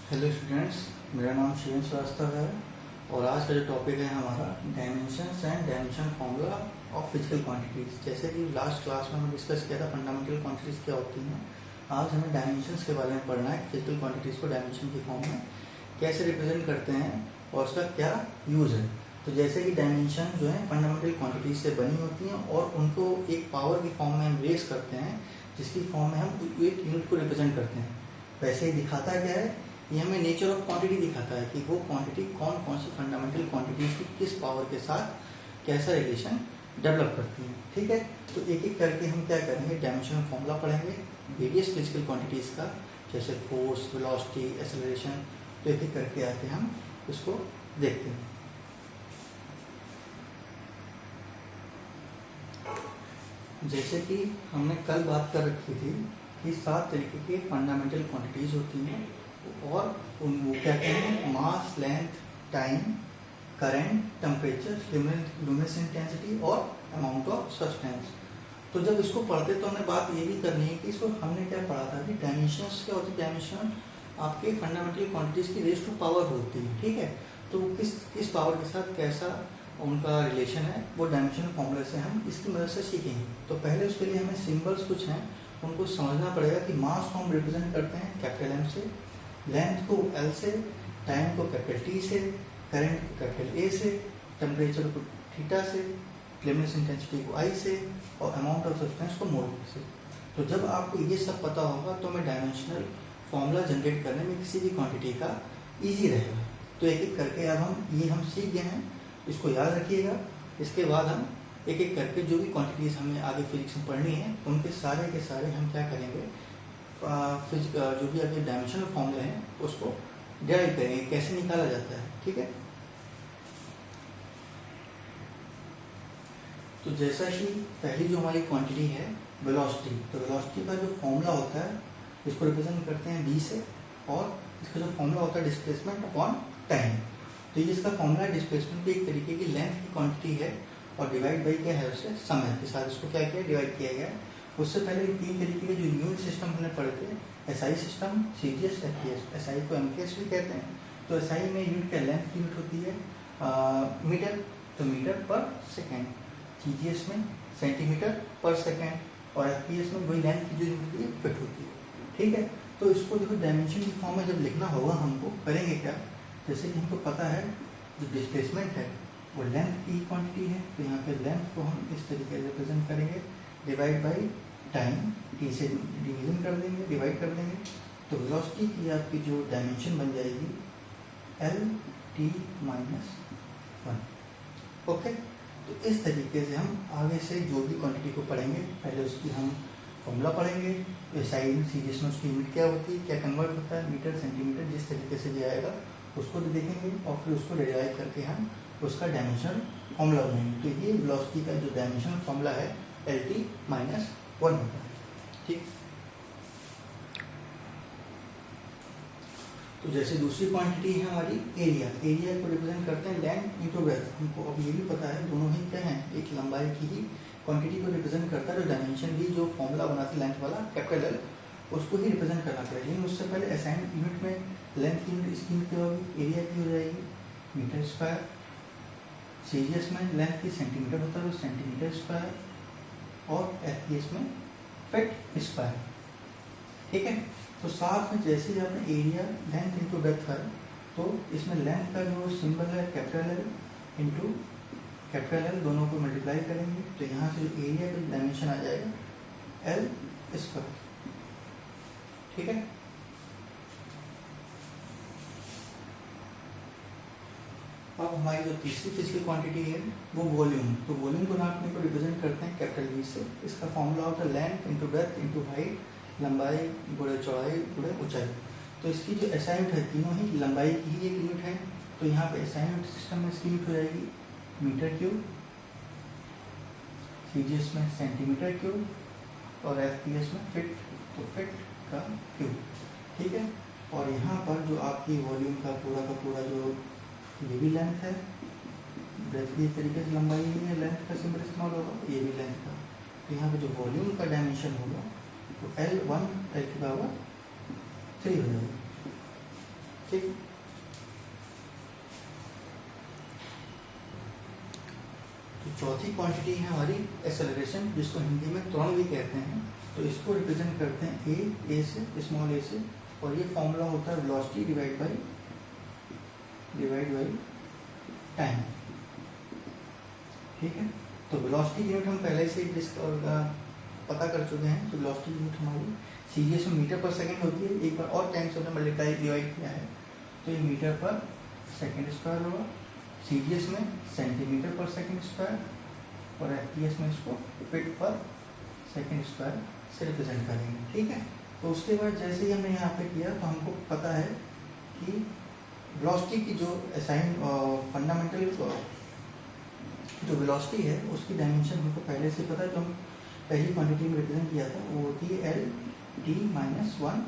Hello students, मेरा नाम शिवन श्रीवास्तव है और आज का जो टॉपिक है हमारा dimensions and dimension formula of physical quantities. जैसे कि लास्ट क्लास में हमने डिस्कस किया था फंडामेंटल क्वांटिटीज़ क्या होती हैं। आज हमें डायमेंशंस के बारे में पढ़ना है, फिजिकल क्वांटिटीज़ को डायमेंशन की फॉर्म में कैसे रिप्रेजेंट करते हैं और उसका क्या यूज़ है। तो जैसे कि डायमेंशन जो है फंडामेंटल क्वांटिटीज से बनी होती हैं और उनको एक पावर की फॉर्म में हम रेस करते हैं, जिसकी फॉर्म में हम एक यूनिट को रिप्रेजेंट करते हैं। वैसे ही दिखाता क्या है, ये हमें नेचर ऑफ क्वांटिटी दिखाता है कि वो क्वांटिटी कौन कौन सी फंडामेंटल क्वांटिटीज की किस पावर के साथ कैसा रिलेशन डेवलप करती है। ठीक है, तो एक एक करके हम क्या करेंगे, डायमेंशनल फॉर्मूला पढ़ेंगे वेरियस फिजिकल क्वांटिटीज का, जैसे फोर्स, वेलोसिटी, एक्सेलरेशन। तो एक एक करके आके हम इसको देखते हैं। जैसे कि हमने कल बात कर रखी थी कि 7 तरीके की फंडामेंटल क्वांटिटीज होती हैं और वो क्या कहते हैं, mass, length, time, current, temperature, luminescence intensity और अमाउंट ऑफ सब्सटेंस। तो जब इसको पढ़ते तो हमने बात ये भी करनी है कि इसको हमने क्या पढ़ा था कि डायमेंशंस क्या होती है। डायमेंशन आपके फंडामेंटल क्वांटिटीज की रेस टू पावर होती है। ठीक है, तो किस पावर के साथ कैसा उनका रिलेशन है, वो डायमेंशनल फॉर्मूले से हम इसकी मदद से सीखेंगे। तो पहले उसके लिए हमें सिंबल्स कुछ हैं, उनको समझना पड़ेगा कि मास को हम रिप्रेजेंट करते हैं कैपिटल एम से, लेंथ को एल से, टाइम को कैपिटल टी से, करंट को कैपिटल ए से, टेम्परेचर को थीटा से, ल्यूमिनेसेंस इंटेंसिटी को आई से और अमाउंट ऑफ सब्सटेंस को मोल से। तो जब आपको ये सब पता होगा तो हमें डायमेंशनल फॉर्मूला जनरेट करने में किसी भी क्वांटिटी का इजी रहेगा। तो एक एक करके अब हम सीख गए हैं, इसको याद रखिएगा। इसके बाद हम एक एक करके जो भी क्वांटिटीज हमें आगे फिजिक्स में पढ़नी है उनके सारे के सारे हम क्या करेंगे, जो भी अभी डायमेंशनल फॉर्मूले हैं उसको डिराइव करेंगे, कैसे निकाला जाता है। ठीक है, तो जैसा कि पहली जो हमारी क्वांटिटी है वेलोसिटी, तो वेलोसिटी का जो फॉर्मूला होता है इसको रिप्रेजेंट करते हैं v से, और इसका जो फॉर्मूला होता है डिस्प्लेसमेंट अपॉन टाइम। तो ये इसका फॉर्मूला डिस्प्लेसमेंट भी एक तरीके की लेंथ की क्वांटिटी है और डिवाइड बाई क्या है, उससे समय के साथ इसको क्या किया, डिवाइड किया गया। उससे पहले 3 तरीके के जो यूनिट सिस्टम हमने पढ़े थे, SI system, CGS, FPS. SI को एमपीएस भी कहते हैं। तो एसआई में यूनिट क्या, लेंथ की यूनिट होती है मीटर, तो मीटर पर सेकेंड। सीजीएस में सेंटीमीटर पर सेकेंड और एफपीएस में वही लेंथ की जो यूनिट होती है फिट होती है। ठीक है, तो इसको देखो डायमेंशन की फॉर्म में जब लिखना होगा हमको करेंगे क्या, जैसे कि हमको पता है जो डिस्प्लेसमेंट है वो लेंथ की क्वांटिटी है, तो यहाँ पे लेंथ को हम इस तरीके से रिप्रेजेंट करेंगे, डिवाइड बाई टाइम, टी से डिवीजन कर देंगे, डिवाइड कर देंगे। तो वेलोसिटी की आपकी जो डायमेंशन बन जाएगी एल टी माइनस 1। ओके, तो इस तरीके से हम आगे से जो भी क्वांटिटी को पढ़ेंगे पहले उसकी हम फॉर्मूला पढ़ेंगे, एसआई सीजीएस में उसकी यूनिट क्या होती है, क्या कन्वर्ट होता है, मीटर, सेंटीमीटर, जिस तरीके से भी आएगा उसको भी देखेंगे और फिर उसको डिराइव करके हम उसका डायमेंशनल फॉर्मूला बनाएंगे। तो ये वेलोसिटी का जो डायमेंशनल फॉर्मूला है एल टी माइनस 1 होता है। ठीक, तो जैसे दूसरी क्वांटिटी है हमारी एरिया। एरिया को रिप्रेजेंट करते हैं लेंथ इंटू ब्रेथ। हमको अब ये भी पता है दोनों ही क्या हैं, एक लंबाई की ही क्वांटिटी को रिप्रेजेंट करता है। तो डायमेंशन भी जो फॉर्मूला बनाते हैं लेंथ वाला कैपिटल एल, उसको ही रिप्रेजेंट करना पड़ेगा। लेकिन उससे पहले असाइन यूनिट में लेंथ की यूनिट इसकी यूनिट क्या होगी, एरिया की हो जाएगी मीटर स्क्वायर। सीजीएस में लेंथ की सेंटीमीटर होता है तो सेंटीमीटर स्क्वायर, और एफपीएस में फीट स्क्वायर। ठीक है, तो साथ में जैसे ही आपने एरिया लेंथ इंटू ब्रेथ है, तो इसमें लेंथ का जो सिंबल है capital L into capital L, दोनों को मल्टीप्लाई करेंगे तो यहाँ से जो एरिया का डायमेंशन आ जाएगा एल स्क्वायर। ठीक है, अब हमारी जो तीसरी फिजिकल क्वांटिटी है वो वॉल्यूम। तो वॉल्यूम को नापने को रिप्रेजेंट करते हैं कैपिटल वी से। इसका फॉर्मूला होता है length into breadth into height, लंबाई गुणे चौड़ाई गुणे ऊंचाई। तो इसकी जो एसआई यूनिट है तीनों ही लंबाई की ही एक यूनिट है। तो यहाँ पे एसआई यूनिट सिस्टम में इसकी यूनिट हो जाएगी मीटर क्यूब, सीजीएस में सेंटीमीटर क्यूब और एफपीएस में फिट, तो फिट का क्यूब। ठीक है, और यहाँ पर जो आपकी वॉल्यूम का पूरा जो ये भी लेंथ है, ब्रेथ भी एक तरीके से लंबाई ही है, लेंथ का सिंबल इस्तेमाल होगा, ये भी लेंथ का। तो यहाँ पे जो वॉल्यूम का डायमेंशन होगा तो L1 10⁻³ हो जाएगा। ठीक। तो चौथी क्वांटिटी है हमारी एक्सेलरेशन, जिसको हिंदी में त्वरण भी कहते हैं। तो इसको रिप्रेजेंट करते हैं ए से, स्मॉल ए से, और ये फॉर्मूला होता है वेलोसिटी डिवाइड बाई टाइम। ठीक है। तो वेलोसिटी यूनिट हम पहले से पता कर चुके हैं। तो वेलोसिटी यूनिट हमारी सीजीएस में मीटर पर सेकंड होती है। एक बार और टाइम से हमने मल्टीप्लाई डिवाइड किया है, तो ये मीटर पर सेकंड स्क्वायर होगा। सीजीएस में सेंटीमीटर पर सेकंड स्क्वायर, और एफपीएस में इसको फीट पर सेकंड स्क्वायर से रिप्रेजेंट करेंगे। ठीक है। तो उसके बाद जैसे ही हमने यहाँ पे किया, तो हमको पता है कि वेलोसिटी की जो असाइन फंडामेंटल जो वेलोसिटी है उसकी डायमेंशन हमको पहले से पता है। जो हम पहली क्वांटिटी में रिप्रेजेंट किया था वो होती है एल टी माइनस वन।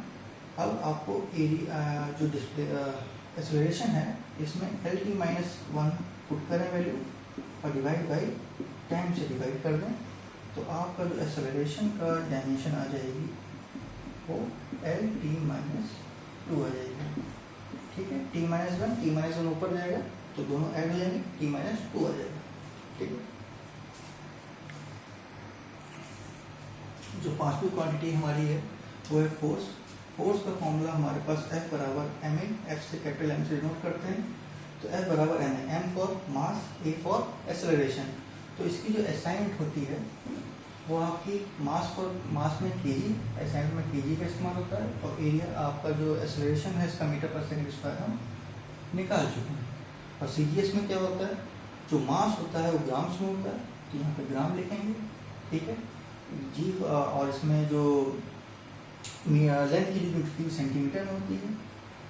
अब आपको एरिया जो डिस्प्ले एक्सेलरेशन है इसमें L T minus one put करें वैल्यू, और डिवाइड बाई टाइम से डिवाइड कर दें, तो आपका जो एक्सेलरेशन का डायमेंशन आ जाएगी वो एल टी माइनस टू आ जाएगी। ठीक है। टी माइनस वन ऊपर जाएगा, तो दोनों ऐड हो जाएंगे, टी माइनस टू आ जाएगा। ठीक है। जो पांचवी क्वांटिटी हमारी है वो है फोर्स। फोर्स का फॉर्मूला हमारे पास F बराबर एम ए, एफ से कैपिटल एम से डिनोट करते हैं। तो F बराबर M A, M for mass, A for acceleration. तो इसकी जो असाइनमेंट होती है वो आपकी मास में केजी, असाइनमेंट में केजी का इस्तेमाल होता है, और एरिया आपका जो एक्सेलरेशन है इसका मीटर पर सेकंड स्क्वायर हम निकाल चुके हैं। और सीजीएस में क्या होता है, जो मास होता है वो ग्राम्स में होता है, तो यहाँ पे ग्राम लिखेंगे। ठीक है जी। और इसमें जो लेंथ की यूनिट होती है सेंटीमीटर में होती है,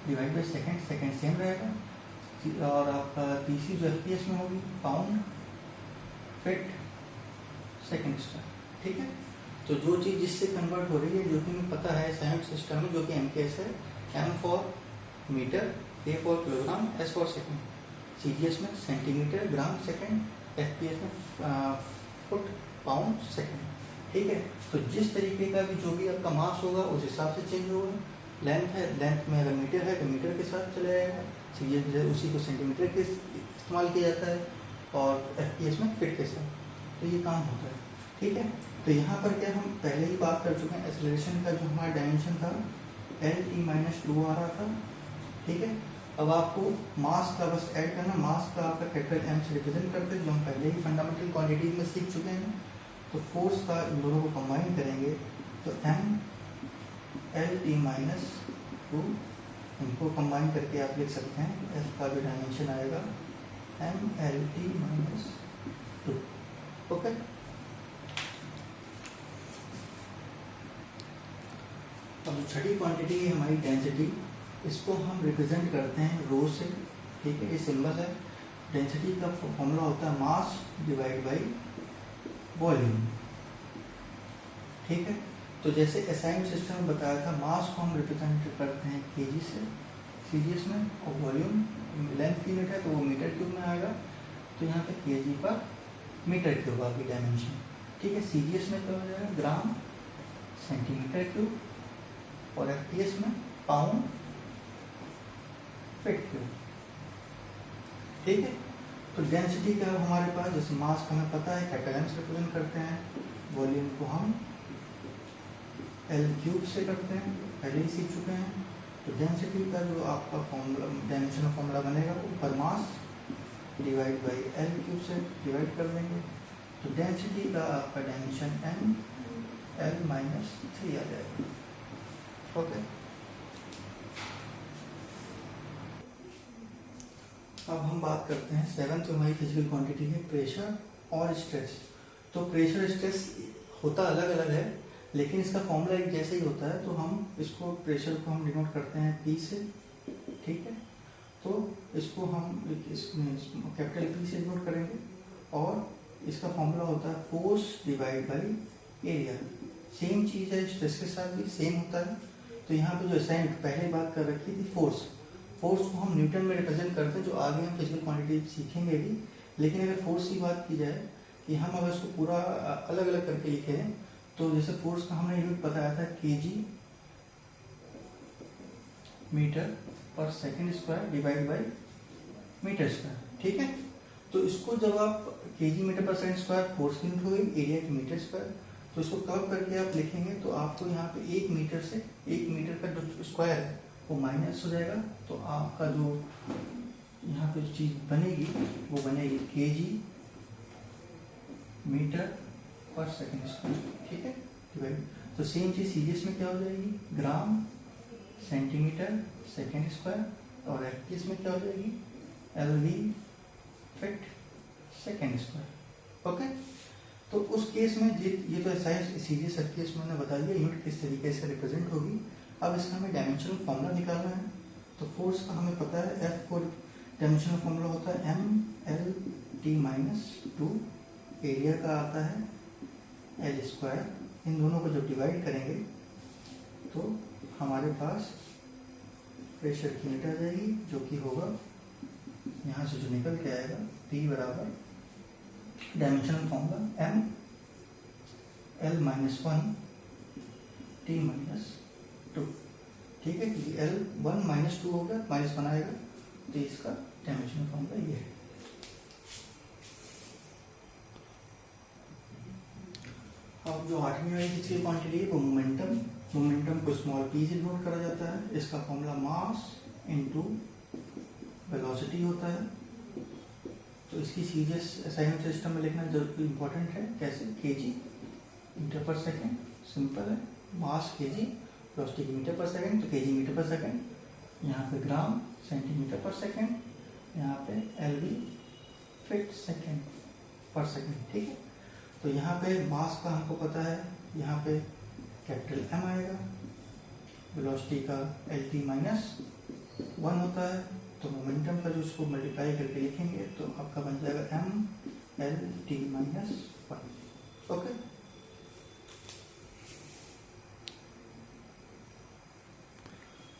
डिवाइड बाई सेकंड सेम रहेगा। और आपका पीसी जो एफपीएस में होगी, पाउंड फीट सेकंड स्क्वायर। ठीक है। तो जो चीज़ जिससे कन्वर्ट हो रही है, जो कि हमें पता है साइंस सिस्टम में, जो कि एमकेएस है, M for metre, A for kilogram, S for second. CGS में सेंटीमीटर, ग्राम, सेकंड, एफपीएस में फुट, पाउंड, सेकंड। ठीक है। तो जिस तरीके का भी जो भी आपका मास होगा उस हिसाब से चेंज होगा। लेंथ है, लेंथ में अगर मीटर है तो मीटर के साथ चला जाएगा, सीजीएस उसी को सेंटीमीटर के इस्तेमाल किया जाता है, और एफपीएस में फीट के साथ। तो ये काम होता है। ठीक है। तो यहाँ पर क्या हम पहले ही बात कर चुके हैं, एक्सेलरेशन का जो हमारा डायमेंशन था एल टी माइनस टू आ रहा था। ठीक है। अब आपको मास का बस ऐड करना, मास का आपका कैपिटल एम से रिप्रेजेंट करते हैं, जो हम पहले ही फंडामेंटल क्वांटिटी में सीख चुके हैं। तो फोर्स का इन दोनों को कंबाइन करेंगे, तो M L T minus two, इनको कंबाइन करके आप लिख सकते हैं एफ का जो डायमेंशन आएगा M L T minus two. Okay. अब जो छठी क्वांटिटी है हमारी डेंसिटी, इसको हम रिप्रेजेंट करते हैं रो से। ठीक है। ये सिंबल है। डेंसिटी का फॉर्मूला होता है मास डिवाइड बाई वॉल्यूम। ठीक है। तो जैसे असाइन सिस्टम में बताया था, मास को हम रिप्रेजेंट करते हैं केजी से सीजीएस में, और वॉल्यूम लेंथ की यूनिट है तो वो मीटर क्यूब में आएगा। तो यहाँ पे केजी पर मीटर क्यूब आपकी डायमेंशन। ठीक है। सीजीएस में क्या हो जाएगा, ग्राम, सेंटीमीटर क्यूब, और एफपीएस में पाउंड, फीट क्यूब। ठीक है। तो डेंसिटी का हमारे पास, जैसे मास का हमें पता है कैपिटल एम से रिप्रेजेंट करते हैं, वॉल्यूम को हम एल क्यूब से करते हैं, पहले ही सीख चुके हैं। तो डेंसिटी का जो आपका फॉर्मूला, डायमेंशन का फॉर्मूला बनेगा, वो पर mass divide by L cube से डिवाइड कर देंगे। तो डेंसिटी का आपका dimension M L minus three आ जाएगा। ओके। अब हम बात करते हैं सेवंथ हमारी फिजिकल क्वांटिटी है प्रेशर और स्ट्रेस। तो प्रेशर स्ट्रेस होता अलग अलग है, लेकिन इसका फॉर्मूला एक जैसा ही होता है। तो हम इसको प्रेशर को हम डिनोट करते हैं पी से। ठीक है। तो इसको हम कैपिटल पी से डिनोट करेंगे, और इसका फॉर्मूला होता है force divide by area. Same चीज़ है, स्ट्रेस के साथ भी सेम होता है। तो यहाँ पे जो असाइन पहले बात कर रखी थी फोर्स को हम न्यूटन में रिप्रेजेंट करते हैं, जो आगे हम फिजिकल क्वांटिटी सीखेंगे भी। लेकिन अगर फोर्स की बात की जाए कि हम अगर इसको पूरा अलग अलग करके लिखे हैं, तो जैसे फोर्स का हमने यूनिट बताया था केजी मीटर पर second square divide by metre square, ठीक है। तो इसको जब आप केजी मीटर पर सेकेंड स्क्वायर फोर्स यूनिट हो गई, एरिया की मीटर स्क्वायर, तो इसको कब करके आप लिखेंगे तो आपको यहाँ पे 1 मीटर का जो स्क्वायर है वो माइनस हो जाएगा, तो आपका जो यहाँ पे जो चीज बनेगी वो बनेगी केजी मीटर पर सेकेंड स्क्वायर, ठीक है, डिवाइड। तो सेम चीज सीरीज में क्या हो जाएगी, ग्राम सेंटीमीटर सेकेंड स्क्वायर, और एफपीएस में क्या हो जाएगी, LB feet second square, okay. तो उस केस में ये तो ऐसा है, सीरीज एफपीएस मैंने बता दिया यूनिट किस तरीके से रिप्रेजेंट होगी। अब इसका हमें डायमेंशनल फॉर्मूला निकालना है। तो फोर्स का हमें पता है, एफ को डायमेंशनल फॉर्मूला होता है M L T minus two, area का आता है एल स्क्वायर। इन दोनों को जब डिवाइड करेंगे तो हमारे पास प्रेशर की यूनिट आ जाएगी, जो कि होगा यहाँ से जो निकल के आएगा P बराबर dimensional formula M L minus one T minus two, ठीक है, क्योंकि एल वन माइनस टू होगा, माइनस वन आएगा, तो इसका डायमेंशनल फॉर्मूला ये है। अब जो 8वीं वाली चीज की क्वांटिटी है वो मोमेंटम, मोमेंटम को स्मॉल p से डिनोट करा जाता है। इसका फॉर्मूला मास इनटू वेलोसिटी होता है। तो इसकी सीरीज असाइनमेंट सिस्टम में लिखना जरूर इम्पोर्टेंट है। कैसे, केजी मीटर पर सेकेंड, सिंपल है, मास केजी, वेलोसिटी मीटर पर सेकेंड, तो केजी मीटर पर सेकेंड, यहाँ पे ग्राम सेंटीमीटर पर सेकेंड, यहाँ पे एलवी फीट सेकेंड पर सेकेंड, ठीक है। तो यहाँ पे मास का हमको पता है, यहाँ पे कैपिटल एम आएगा, वेलोसिटी का एल टी माइनस वन होता है, तो मोमेंटम का जो उसको मल्टीप्लाई करके लिखेंगे तो आपका बन जाएगा M L T minus one, okay.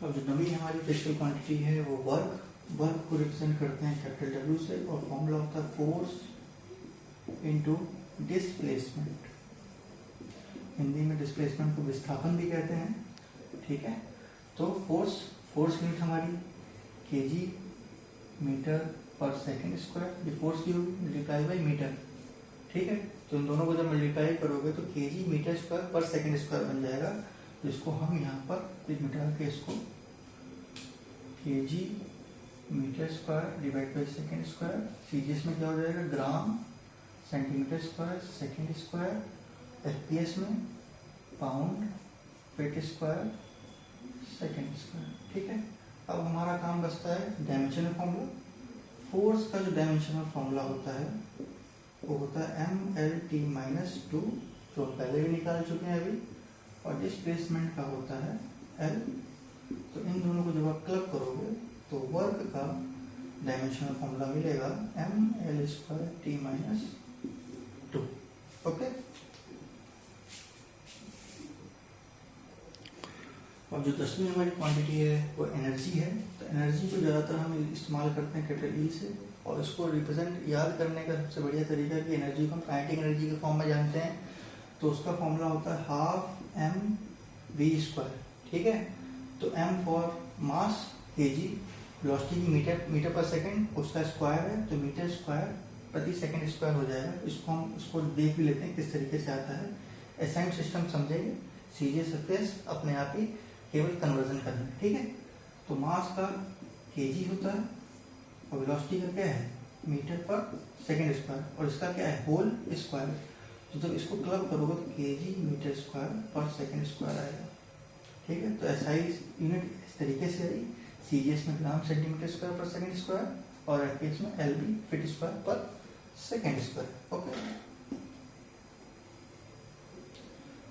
अब जो नवी हमारी फिजिकल क्वांटिटी है वो वर्क, वर्क को रिप्रेजेंट करते हैं कैपिटल डब्ल्यू से, और फॉर्मूला होता है फोर्स इनटू डिस्प्लेसमेंट। हिंदी में डिस्प्लेसमेंट को विस्थापन भी कहते हैं, ठीक है। तो फोर्स यूनिट हमारी केजी मीटर पर सेकेंड स्क्वायर, ये फोर्स की होगी मल्टीप्लाई बाई मीटर, ठीक है। तो इन दोनों को जब मल्टीप्लाई करोगे तो केजी मीटर स्क्वायर पर सेकेंड स्क्वायर बन जाएगा। तो इसको हम यहाँ पर मिटा के इसको kg metre square divide by second square, CGS में क्या हो जाएगा, gram centimetre square second square, FPS में pound feet square second square, ठीक है। अब हमारा काम बचता है डायमेंशनल फॉर्मूला। फोर्स का जो डायमेंशनल फॉर्मूला होता है वो होता है M L T minus two, जो पहले भी निकाल चुके हैं अभी, और डिस्प्लेसमेंट का होता है एल। तो इन दोनों को जब आप क्लब करोगे तो वर्क का डायमेंशनल फॉर्मूला मिलेगा M L square T minus two, okay. और जो 10वीं हमारी क्वांटिटी है वो एनर्जी है। तो एनर्जी को ज़्यादातर हम इस्तेमाल करते हैं कैपिटल ई से, और इसको रिप्रेजेंट याद करने का सबसे बढ़िया तरीका है कि एनर्जी को हम काइनेटिक एनर्जी के फॉर्म में जानते हैं। तो उसका फॉर्मूला होता है हाफ एम वी स्क्वायर, ठीक है। तो M for mass KG, velocity की मीटर पर सेकेंड, उसका स्क्वायर है तो मीटर स्क्वायर प्रति सेकेंड स्क्वायर हो जाएगा। इसको हम इसको देख भी लेते हैं किस तरीके से आता है। असाइंड सिस्टम समझेंगे, सीजे सरफेस अपने आप ही केवल कन्वर्जन करना है, ठीक है। तो मास का केजी होता है और वेलोसिटी का क्या है, मीटर पर सेकेंड स्क्वायर, और इसका क्या है, होल स्क्वायर। तो जब इसको क्लब करोगे तो केजी मीटर स्क्वायर पर सेकेंड स्क्वायर आएगा, ठीक है। तो एसआई यूनिट इस तरीके से आई, सीजीएस में ग्राम सेंटीमीटर स्क्वायर पर सेकेंड स्क्वायर, और एफपीएस में एलबी फीट स्क्वायर पर सेकेंड स्क्वायर, ओके।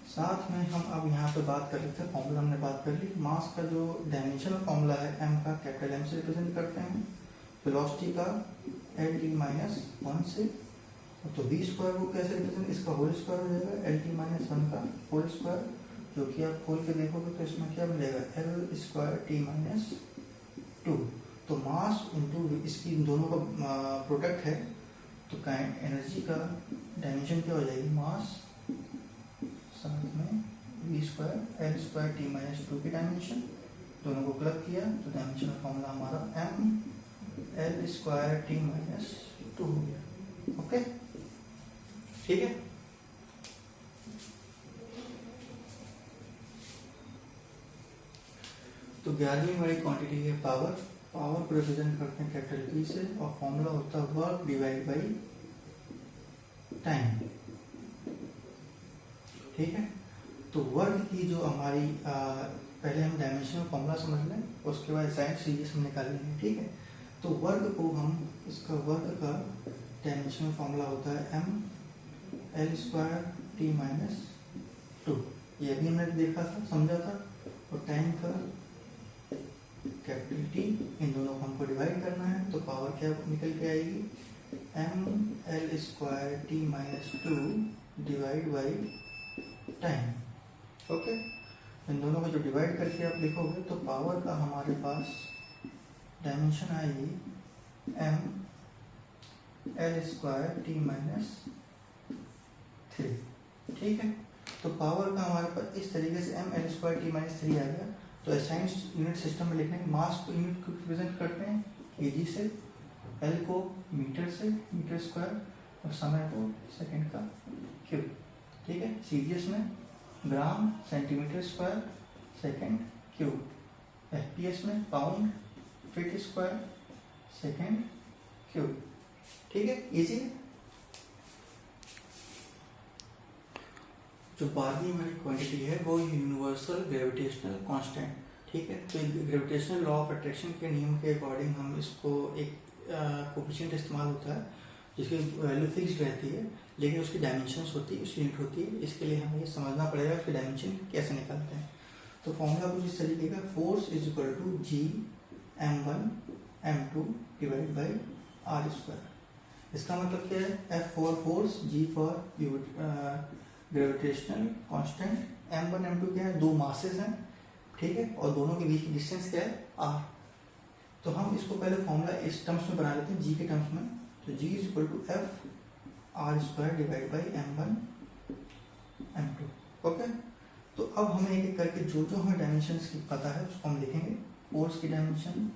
साथ में हम अब यहाँ पे बात कर लेते हैं, फॉर्मूला हमने बात कर ली। मास का जो डायमेंशनल फॉर्मूला है एम का कैपिटल एम से रिप्रेजेंट करते हैं, वेलोसिटी का एल टी माइनस वन से, तो वी स्क्वायर को कैसे रिप्रेजेंट, इसका होल स्क्वायर हो जाएगा एल टी माइनस वन का होल स्क्वायर, जो कि आप खोल के देखोगे तो इसमें क्या मिलेगा, L square T minus to. तो मास इंटू इसकी दोनों का प्रोडक्ट है, तो एनर्जी का डायमेंशन क्या हो जाएगी, मास साथ में V square L square T minus two की डायमेंशन दोनों को क्लब किया तो डायमेंशन फॉर्मूला हमारा ml² t - 2 हो गया। ओके, ठीक है। तो 11वीं हमारी क्वांटिटी है पावर। पावर को रिप्रेजेंट करते हैं कैपिटल P से और फॉर्मूला होता है वर्क डिवाइड बाई टाइम। ठीक है, तो वर्क की जो हमारी पहले हम डायमेंशन फॉर्मूला समझ लें, उसके बाद साइन सीरीज हम निकाल लेंगे। ठीक है, तो वर्क को हम इसका वर्क का डायमेंशन फॉर्मूला होता है ml² t - 2। ये भी हमने देखा था, समझा था। और टाइम का कैपिटल T, इन दोनों को हमको डिवाइड करना है तो पावर क्या निकल के आएगी ml² t - 2 divide by time. Okay, इन दोनों को जो डिवाइड करके आप लिखोगे तो पावर का हमारे पास डायमेंशन आएगी ml² t - 3। ठीक है, तो पावर का हमारे पास इस तरीके से ml² t - 3 आ गया। तो एसआई यूनिट सिस्टम में लिखने के मास को यूनिट को रिप्रेजेंट करते हैं केजी से, एल को मीटर से, मीटर स्क्वायर, और समय को सेकंड का क्यूब। ठीक है, सीजीएस में gram centimetre square second cube, FPS में pound feet square second cube. ठीक है, इजी। जो 12वीं हमारी क्वांटिटी है वो यूनिवर्सल ग्रेविटेशनल कांस्टेंट। ठीक है, तो ग्रेविटेशनल लॉ ऑफ अट्रैक्शन के नियम के अकॉर्डिंग हम इसको एक कोफिशिएंट इस्तेमाल होता है जिसकी वैल्यू फिक्स्ड रहती है, लेकिन उसकी डायमेंशंस होती है, उसकी यूनिट होती है। इसके लिए हमें ये समझना पड़ेगा उसकी डायमेंशन कैसे निकालते हैं। तो फॉर्मूला कुछ इस तरीके का, force is equal to G m1 m2 divide by r²। इसका मतलब क्या है, F for force, G for gravitational constant, m1 m2 क्या है, दो मासेस हैं। ठीक है, और दोनों के बीच की डिस्टेंस क्या है, r। तो हम इसको पहले फॉर्मूला इस टर्म्स में बना लेते हैं, g के टर्म्स में। तो g is equal to F r² divide by m1 m2। Okay, तो अब हमें एक एक करके जो जो हमें डायमेंशंस की पता है उसको हम लिखेंगे। फोर्स की dimension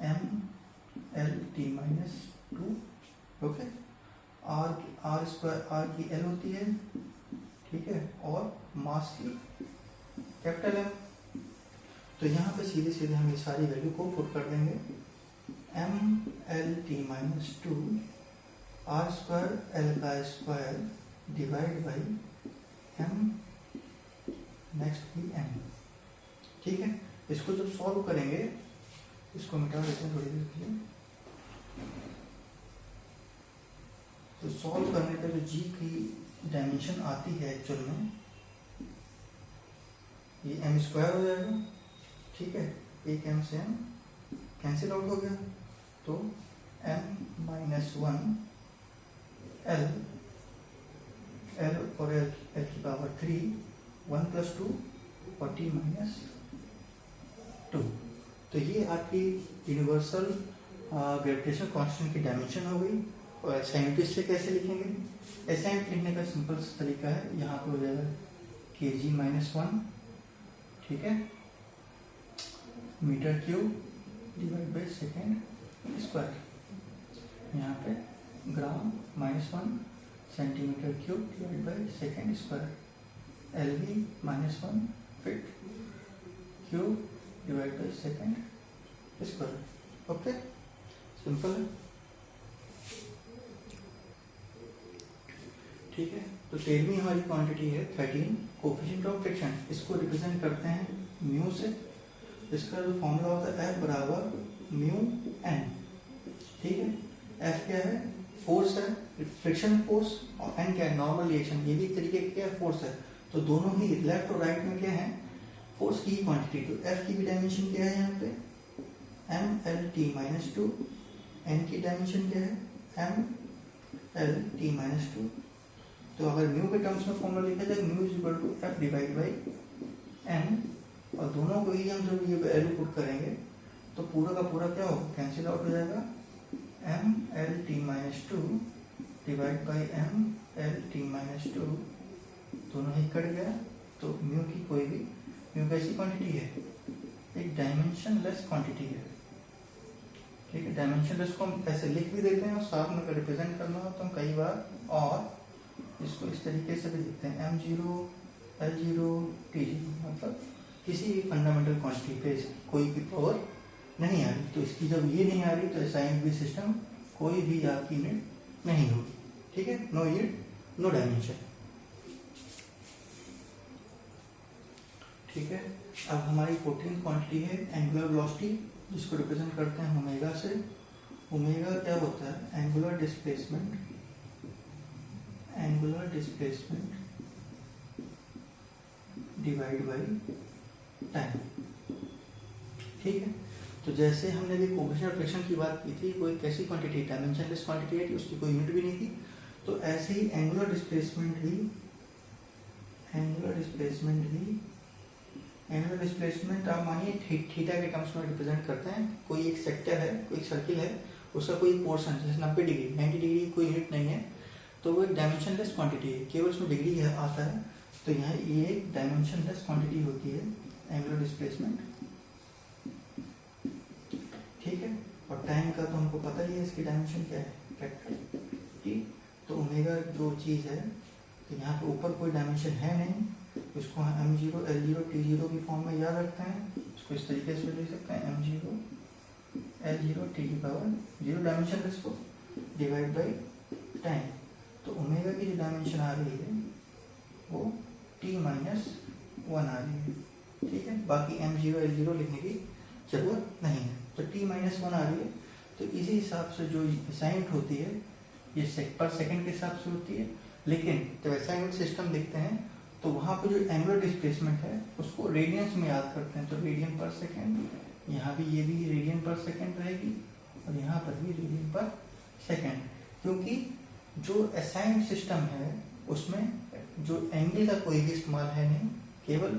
ml t - 2। Okay, r² की l होती है। ठीक है, और मास की कैपिटल M। तो यहाँ पे सीधे सीधे हम ये सारी वैल्यू को पुट कर देंगे। ml t - 2 r² l का square divide by m, next भी m। ठीक है, इसको जब सॉल्व करेंगे, इसको मिटा देते हैं थोड़ी देर के लिए। तो सॉल्व करने पे जो g की डायमेंशन आती है एक्चुअल में, ये m² हो जाएगा। ठीक है, एक m से m कैंसिल आउट हो गया, तो m - 1 l, l और l की पावर 3, 1 + 2 और t - 2। तो ये आपकी यूनिवर्सल ग्रेविटेशनल कांस्टेंट की डायमेंशन हो गई। और साइंटिस्ट से कैसे लिखेंगे, ऐसा लिखने का सिंपल तरीका है, यहाँ पे हो जाएगा kg - 1। ठीक है, metre cube divide by second square. यहाँ पे gram -1 centimetre cube divide by second square. LB -1 feet cube divide by second square. Okay, simple है। ठीक है, तो 13वीं हमारी क्वांटिटी है 13, कोफिशिएंट ऑफ फ्रिक्शन। इसको रिप्रेजेंट करते हैं म्यू से। इसका जो फॉर्मूला होता है F बराबर μn। ठीक है, F क्या है, फोर्स है, फ्रिक्शन फोर्स, और n क्या है, नॉर्मल रिएक्शन। ये भी एक तरीके का फोर्स है। तो दोनों ही लेफ्ट और राइट में क्या है, फोर्स की क्वांटिटी। तो F की भी डायमेंशन क्या है यहाँ पे, ml t - 2। n की डायमेंशन क्या है, ml t - 2। तो अगर म्यू के टर्म्स में फॉर्मूला लिखा जाए, mu is equal to F divide by n, और दोनों को ही हम जब ये वैल्यू पुट करेंगे तो पूरा का पूरा क्या होगा, कैंसिल आउट हो जाएगा। ml t - 2 divide by ml t - 2, दोनों ही कट गया। तो म्यू की कोई भी, म्यू कैसी क्वांटिटी है, एक डायमेंशनलेस क्वांटिटी है, ठीक है। डायमेंशनलेस को हम ऐसे लिख भी देते हैं और साथ में अगर रिप्रेजेंट करना हो तो हम कई बार और इसको इस तरीके से भी लिखते हैं m0 l0 t0, मतलब किसी भी फंडामेंटल क्वांटिटी पे कोई भी पावर नहीं आ रही, तो इसकी जब ये नहीं आ रही तो असाइंड सिस्टम कोई भी आपकी यूनिट नहीं होगी, ठीक है। नो यूनिट नो डायमेंशन, ठीक है। अब हमारी 14th क्वांटिटी है एंगुलर वेलोसिटी, जिसको रिप्रेजेंट करते हैं ओमेगा से। ओमेगा क्या होता है? Angular displacement divide by time, ठीक है। तो जैसे हमने भी कोफिशिएंट ऑफ फ्रिक्शन की बात की थी, कोई कैसी क्वांटिटी, डायमेंशनलेस क्वांटिटी है कि उसकी कोई यूनिट भी नहीं थी, तो ऐसे ही एंगुलर डिस्प्लेसमेंट आप मानिए थीटा के टर्म्स में रिप्रेजेंट करते हैं। कोई एक सेक्टर है, कोई एक सर्किल है, उसका कोई पोर्शन जैसे 90 डिग्री 90 डिग्री कोई यूनिट नहीं है, तो वो एक डायमेंशनलेस क्वांटिटी है, केवल उसमें डिग्री आता है। तो यहाँ ये एक डायमेंशनलेस क्वांटिटी होती है एंगुलर डिस्प्लेसमेंट, ठीक है। और टाइम का तो हमको पता ही है, इसकी डायमेंशन क्या है, फैक्टर टी। तो ओमेगा जो चीज़ है, तो यहाँ पे ऊपर कोई डायमेंशन है नहीं, इसको हम m0 l0 t0 की फॉर्म में याद रखते हैं। इसको इस तरीके से लिख सकते हैं m0 l0 t की पावर 0 डायमेंशन इसको डिवाइड बाई टाइम। तो ओमेगा की जो डायमेंशन आ रही है वो t-1 आ रही है, ठीक है। बाकी m0 l0 लिखने की जरूरत नहीं है, तो t-1 आ रही है। तो इसी हिसाब से जो असाइंड होती है ये पर सेकंड के हिसाब से होती है, लेकिन जब असाइंड सिस्टम देखते हैं तो वहाँ पे जो एंगुलर डिस्प्लेसमेंट है उसको रेडियंस में याद करते हैं। तो रेडियन पर सेकेंड, यहाँ भी ये भी रेडियन पर सेकेंड रहेगी और यहाँ पर भी रेडियन पर सेकेंड, क्योंकि जो असाइंड सिस्टम है उसमें जो एंगल का कोई भी इस्तेमाल है नहीं, केवल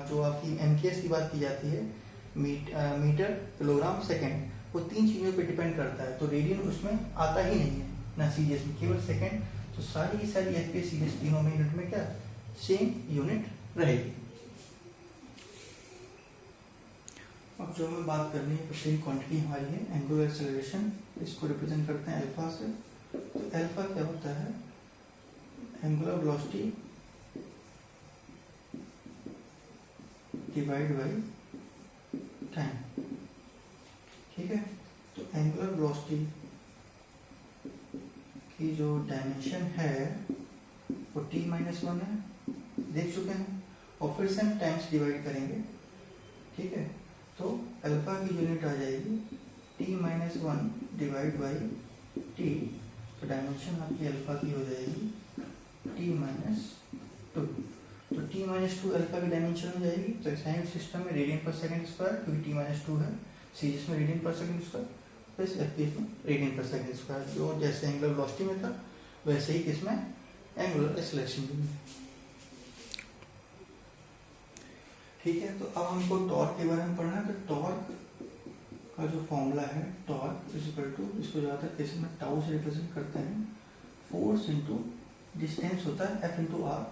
जो आपकी MKS की बात की जाती है, मीटर किलोग्राम सेकेंड, वो 3 चीज़ों पे डिपेंड करता है। तो रेडियन उसमें आता ही नहीं है, ना सीरियस में, केवल सेकेंड। तो सारी की सारी FPS सीरीज तीनों में यूनिट में क्या सेम यूनिट रहेगी। अब जो हमें बात करनी है, पहली क्वांटिटी हमारी है एंगुलर एक्सेलरेशन, इसको रिप्रेजेंट करते हैं अल्फा से। तो अल्फा क्या होता है? Angular velocity divide by time, ठीक है। तो एंगुलर वेलोसिटी की जो डायमेंशन है वो t-1 है, देख चुके हैं, और फिर से हम टाइम्स डिवाइड करेंगे, ठीक है। तो अल्फा की यूनिट आ जाएगी t-1 डिवाइड बाई t, तो डायमेंशन आपकी अल्फा की हो जाएगी t-2। तो t-2 अल्फा की डायमेंशन हो जाएगी। तो असाइंड सिस्टम में रेडियन पर सेकंड स्क्वायर, क्योंकि t-2 है, सीरीज में रेडियन पर सेकंड स्क्वायर, प्लस FPS में रेडियन पर सेकंड स्क्वायर, जो जैसे एंगुलर वेलोसिटी में था वैसे ही इसमें एंगुलर एक्सेलरेशन में, ठीक है। तो अब हमको टॉर्क के बारे में पढ़ना है। तो टॉर्क का जो फॉर्मूला है, टॉर्क इज इक्वल टू, इसको ज़्यादातर केस में टाउ से रिप्रेजेंट करते हैं, फोर्स इंटू डिस्टेंस होता है F इंटू R,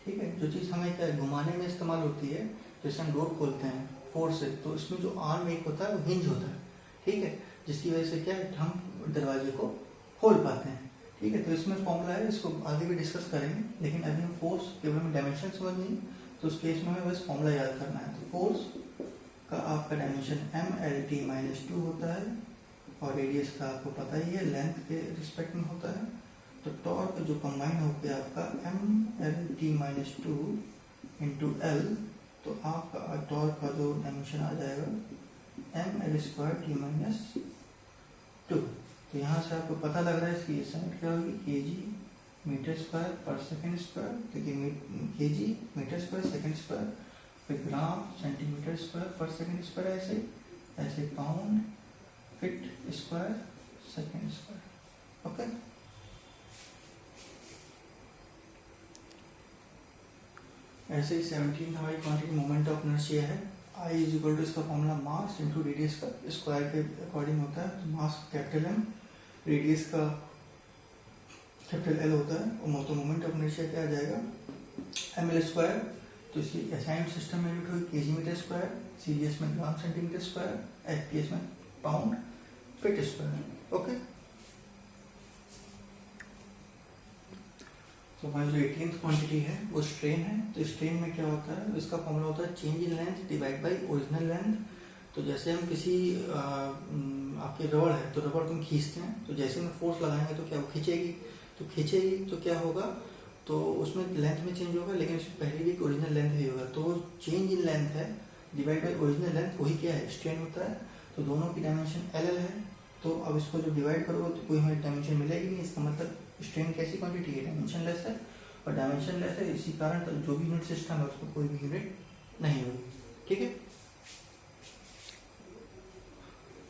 ठीक है। जो चीज़ हमें क्या घुमाने में इस्तेमाल होती है, जैसे हम डोर खोलते हैं फोर्स से, तो इसमें जो आर्म एक होता है वो हिंज होता है, ठीक है, जिसकी वजह से क्या है हम दरवाजे को खोल पाते हैं, ठीक है। तो इसमें फॉर्मूला है, इसको आगे भी डिस्कस करेंगे, लेकिन अभी हम फोर्स केवल हमें डायमेंशन समझनी, तो उस केस में हमें बस फॉर्मूला याद करना है। तो फोर्स का आपका डायमेंशन MLT-2 होता है, और रेडियस का आपको पता ही है लेंथ के रिस्पेक्ट में होता है। तो टॉर्क जो कंबाइन होकर आपका MLT-2 इंटू L, तो आपका टॉर्क का जो डायमेंशन आ जाएगा ML² T-2। तो यहाँ से आपको पता लग रहा है इसकी यूनिट क्या होगी, kg मीटर स्क्वायर पर सेकंड स्क्वायर, क्योंकि kg metre square second square, फिर ग्राम सेंटीमीटर स्क्वायर पर सेकंड स्क्वायर, ऐसे pound feet square second square, okay. ऐसे ही 17 हमारी क्वांटिटी मोमेंट ऑफ इनर्शिया है। I इज इक्वल टू, इसका फॉर्मूला मास इंटू रेडियस का स्क्वायर के अकॉर्डिंग होता है। तो मास कैपिटल M, रेडियस का कैपिटल L होता है, और तो मोमेंट ऑफ इनर्शिया क्या आ जाएगा ML स्क्वायर। तो इसकी असाइंड सिस्टम में यूनिट हुई kg मीटर स्क्वायर, सीजीएस में ग्राम सेंटीमीटर स्क्वायर, एफपीएस में पाउंड फीट स्क्वायर। ओके, तो हमारी जो 18th क्वांटिटी है वो स्ट्रेन है। तो स्ट्रेन में क्या होता है, इसका फॉर्मूला होता है change in length divide by original length. तो जैसे हम किसी आपके रबड़ है तो रबड़ को हम खींचते हैं, तो जैसे हम फोर्स लगाएंगे तो क्या वो खींचेगी, तो क्या होगा, तो उसमें लेंथ में चेंज होगा, लेकिन उससे पहले भी एक ओरिजिनल लेंथ भी होगा। तो चेंज इन लेंथ है डिवाइड बाय ओरिजिनल लेंथ, वही क्या है, स्ट्रेन होता है। तो दोनों की डायमेंशन एल है। तो अब इसको जब डिवाइड करोगे तो कोई हमें डायमेंशन मिलेगी नहीं। इसका मतलब स्ट्रेन कैसी क्वांटिटी है, डायमेंशन लेस है। और डायमेंशन लेस है, इसी कारण जो भी यूनिट सिस्टम है उसको कोई भी यूनिट नहीं होगी। ठीक है,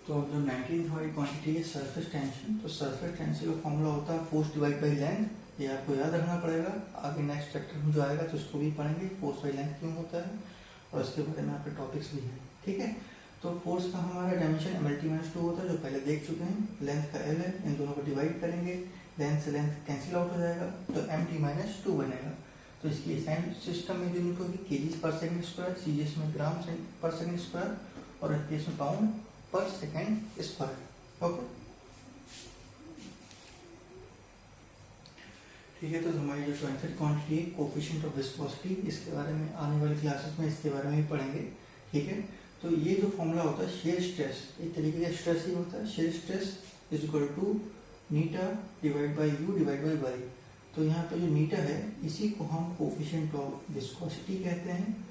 तो जो 19th हमारी क्वांटिटी है सरफेस टेंशन। तो सरफेस टेंशन का फॉर्मूला होता है फोर्स डिवाइड बाई लेंथ। ये आपको याद रखना पड़ेगा, आगे नेक्स्ट चैप्टर में जो आएगा तो उसको भी पढ़ेंगे, फोर्स बाई लेंथ क्यों होता है और इसके बारे में आपके टॉपिक्स भी हैं। ठीक है, तो फोर्स का हमारा डायमेंशन MLT-2 होता है, जो पहले देख चुके हैं। लेंथ का L है, इन दोनों को डिवाइड करेंगे, लेंथ से लेंथ कैंसिल आउट हो जाएगा, तो MT-2 बनेगा। तो इसकी SI सिस्टम में जो यूनिट होगी kg पर सेकंड स्क्वायर, CGS में ग्राम पर सेकंड स्क्वायर और FPS में पाउंड पर सेकंड स्क्वायर। ओके, ठीक है, तो हमारी जो 20th क्वांटिटी है कोफिशिएंट ऑफ विस्कोसिटी, इसके बारे में आने वाली क्लासेस में इसके बारे में ही पढ़ेंगे। ठीक है, तो ये जो फॉर्मूला होता है शेयर स्ट्रेस, एक तरीके का स्ट्रेस ही होता है। Shear stress is equal to नीटा divide by U divide by Y. तो यहाँ पे जो नीटा है इसी को हम कोफिशिएंट ऑफ विस्कोसिटी कहते हैं।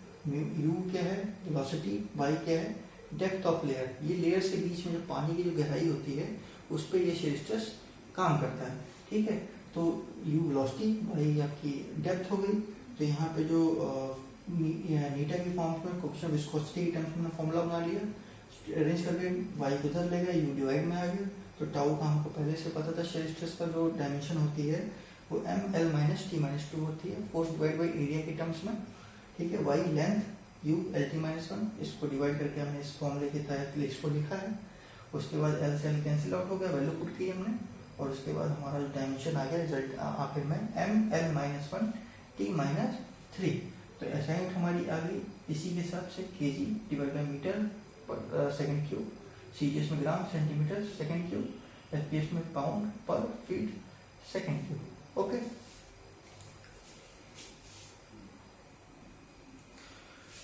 यू क्या है, वेलोसिटी, वाई क्या है, डेप्थ ऑफ लेयर। ये लेयर से बीच में जो पानी की जो गहराई होती है उस पर ये शेयर स्ट्रेस काम करता है। ठीक है, तो यू वेलोसिटी, वाई आपकी डेप्थ हो गई। तो यहाँ पे जो नीटा की फॉर्म्स में कोफिशिएंट विस्कोसिटी के टर्म्स में फॉर्मूला बना लिया, अरेंज करके वाई को इधर ले गया, यू डिवाइड में आ गया। तो टाउ का हमको पहले से पता था, शेयर स्ट्रेस का जो डायमेंशन होती है वो ML-T-2 होती है, फोर्स डिवाइड बाई एरिया के टर्म्स में। ठीक है, वाई लेंथ, यू LT-1, इसको डिवाइड करके हमने इस फॉर्मूले के तहत इसको लिखा है। उसके बाद L से L कैंसिल आउट हो गया, वैल्यू पुट की हमने, और उसके बाद हमारा जो डायमेंशन आ गया रिजल्ट आखिर में ML-1T-3। तो ऐसा यूनिट हमारी आ गई इसी के हिसाब से kg डिवाइड बाई मीटर पर सेकंड क्यूब, CGS में gram centimetre second cube, FPS में पाउंड पर फीट सेकंड क्यूब। ओके,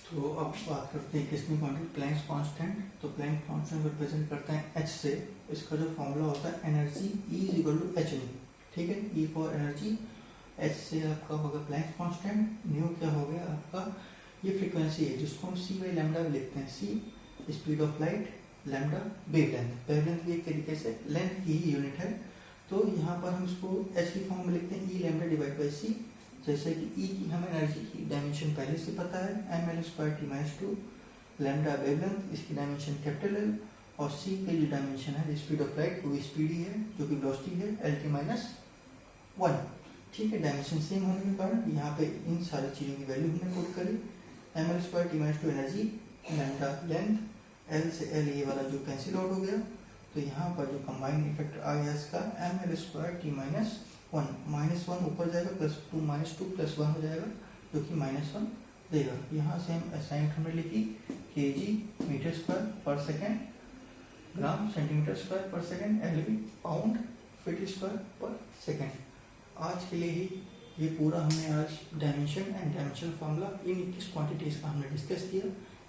तो अब बात करते हैं किसमें क्वांटिटी, प्लैंक्स कांस्टेंट। तो प्लैंक कांस्टेंट रिप्रेजेंट करते हैं H से। इसका जो फॉर्मूला होता है energy E is equal to H। ठीक है, E फॉर एनर्जी, H से आपका होगा प्लैंक कांस्टेंट, न्यू क्या हो गया आपका, ये फ्रीक्वेंसी है जिसको हम C बाई लैम्डा लिखते हैं। C speed of light, lambda wavelength. Wavelength भी एक तरीके से लेंथ की ही यूनिट है। तो यहाँ पर हम इसको H की फॉर्म में लिखते हैं E lambda divide by C। जैसे कि E की हमें एनर्जी की डायमेंशन पहले से पता है, ML2T-2, लैम्डा वेवलेंथ, इसकी डायमेंशन कैपिटल L, और C की जो डायमेंशन है स्पीड ऑफ लाइट वो स्पीड ही है जो कि वेलोसिटी है LT-1। ठीक है, डायमेंशन सेम होने के कारण यहाँ पे इन सारी चीज़ों की वैल्यू हमने पुट करी। ML2T-2 energy, lambda length, L से L ये वाला जो कैंसिल आउट हो गया। तो यहाँ पर जो कंबाइंड इफेक्ट आ गया इसका ML2T-1, -1 ऊपर जाएगा, +2 +1 हो जाएगा जो कि -1 देगा। यहाँ से हम असाइनमेंट हमने लिखी kg मीटर स्क्वायर पर सेकेंड, ग्राम सेंटीमीटर स्क्वायर पर second, LV pound feet square पर सेकेंड। आज के लिए ही ये पूरा हमने आज dimension and dimension formula in 21 quantities का हमने डिस्कस किया।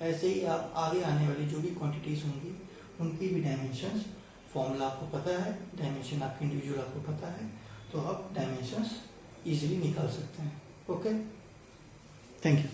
ऐसे ही आप आगे आने वाली जो भी क्वांटिटीज़ होंगी उनकी भी डायमेंशंस फॉर्मूला आपको पता है, डायमेंशन आपके इंडिविजुअल आपको पता है, तो आप डायमेंशंस इजीली निकाल सकते हैं। Okay, thank you.